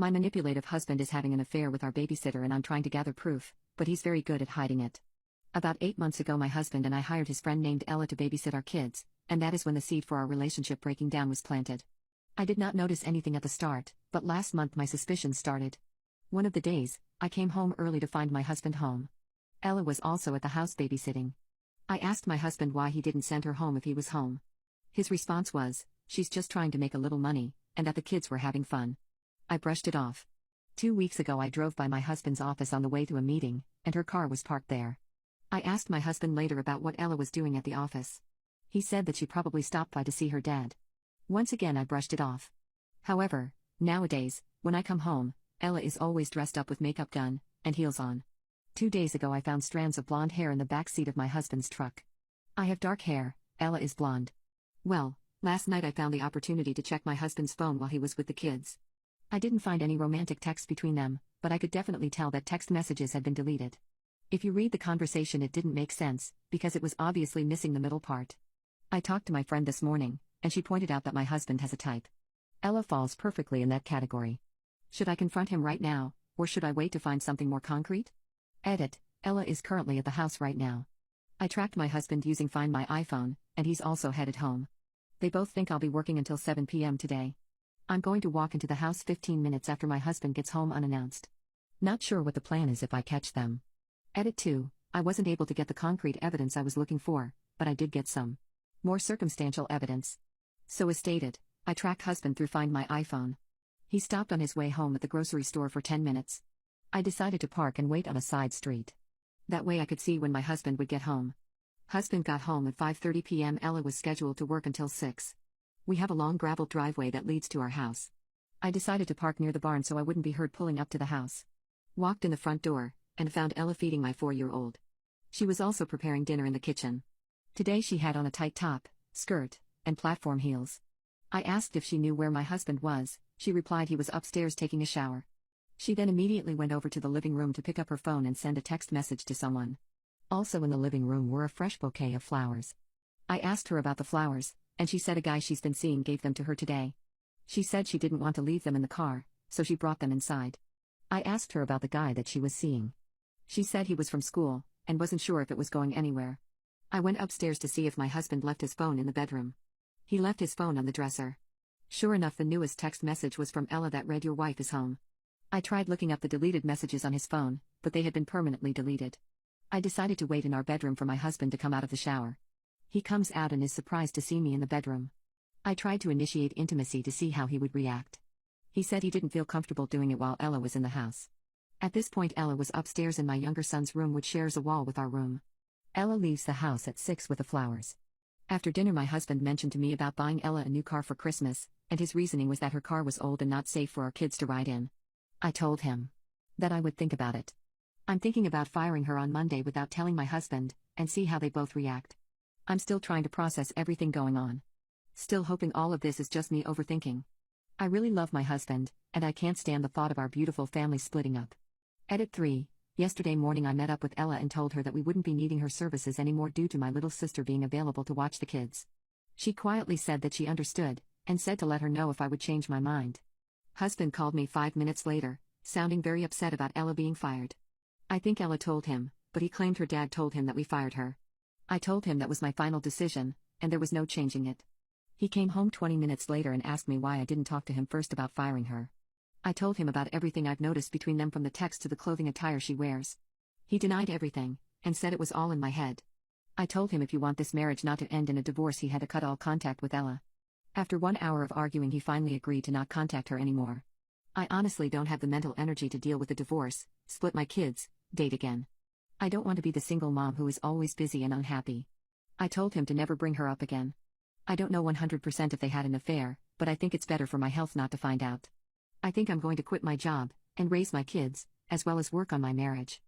My manipulative husband is having an affair with our babysitter and I'm trying to gather proof, but he's very good at hiding it. About 8 months ago my husband and I hired his friend named Ella to babysit our kids, and that is when the seed for our relationship breaking down was planted. I did not notice anything at the start, but last month my suspicions started. One of the days, I came home early to find my husband home. Ella was also at the house babysitting. I asked my husband why he didn't send her home if he was home. His response was, "She's just trying to make a little money, and that the kids were having fun." I brushed it off. 2 weeks ago I drove by my husband's office on the way to a meeting, and her car was parked there. I asked my husband later about what Ella was doing at the office. He said that she probably stopped by to see her dad. Once again I brushed it off. However, nowadays, when I come home, Ella is always dressed up with makeup done, and heels on. 2 days ago I found strands of blonde hair in the back seat of my husband's truck. I have dark hair, Ella is blonde. Well, last night I found the opportunity to check my husband's phone while he was with the kids. I didn't find any romantic text between them, but I could definitely tell that text messages had been deleted. If you read the conversation it didn't make sense, because it was obviously missing the middle part. I talked to my friend this morning, and she pointed out that my husband has a type. Ella falls perfectly in that category. Should I confront him right now, or should I wait to find something more concrete? Edit: Ella is currently at the house right now. I tracked my husband using Find My iPhone, and he's also headed home. They both think I'll be working until 7 p.m. today. I'm going to walk into the house 15 minutes after my husband gets home unannounced. Not sure what the plan is if I catch them. Edit 2: I wasn't able to get the concrete evidence I was looking for, but I did get some more circumstantial evidence. So as stated, I tracked husband through Find My iPhone. He stopped on his way home at the grocery store for 10 minutes. I decided to park and wait on a side street. That way I could see when my husband would get home. Husband got home at 5:30 p.m. Ella was scheduled to work until 6. We have a long gravel driveway that leads to our house. I decided to park near the barn so I wouldn't be heard pulling up to the house. Walked in the front door, and found Ella feeding my 4-year-old. She was also preparing dinner in the kitchen. Today she had on a tight top, skirt, and platform heels. I asked if she knew where my husband was. She replied he was upstairs taking a shower. She then immediately went over to the living room to pick up her phone and send a text message to someone. Also in the living room were a fresh bouquet of flowers. I asked her about the flowers, and she said a guy she's been seeing gave them to her today. She said she didn't want to leave them in the car, so she brought them inside. I asked her about the guy that she was seeing. She said he was from school, and wasn't sure if it was going anywhere. I went upstairs to see if my husband left his phone in the bedroom. He left his phone on the dresser. Sure enough, the newest text message was from Ella that read, "Your wife is home." I tried looking up the deleted messages on his phone, but they had been permanently deleted. I decided to wait in our bedroom for my husband to come out of the shower. He comes out and is surprised to see me in the bedroom. I tried to initiate intimacy to see how he would react. He said he didn't feel comfortable doing it while Ella was in the house. At this point Ella was upstairs in my younger son's room, which shares a wall with our room. Ella leaves the house at 6 with the flowers. After dinner my husband mentioned to me about buying Ella a new car for Christmas, and his reasoning was that her car was old and not safe for our kids to ride in. I told him that I would think about it. I'm thinking about firing her on Monday without telling my husband, and see how they both react. I'm still trying to process everything going on. Still hoping all of this is just me overthinking. I really love my husband, and I can't stand the thought of our beautiful family splitting up. Edit 3: Yesterday morning I met up with Ella and told her that we wouldn't be needing her services anymore due to my little sister being available to watch the kids. She quietly said that she understood, and said to let her know if I would change my mind. Husband called me 5 minutes later, sounding very upset about Ella being fired. I think Ella told him, but he claimed her dad told him that we fired her. I told him that was my final decision, and there was no changing it. He came home 20 minutes later and asked me why I didn't talk to him first about firing her. I told him about everything I've noticed between them, from the text to the clothing attire she wears. He denied everything, and said it was all in my head. I told him if you want this marriage not to end in a divorce he had to cut all contact with Ella. After 1 hour of arguing he finally agreed to not contact her anymore. I honestly don't have the mental energy to deal with a divorce, split my kids, date again. I don't want to be the single mom who is always busy and unhappy. I told him to never bring her up again. I don't know 100% if they had an affair, but I think it's better for my health not to find out. I think I'm going to quit my job, and raise my kids, as well as work on my marriage.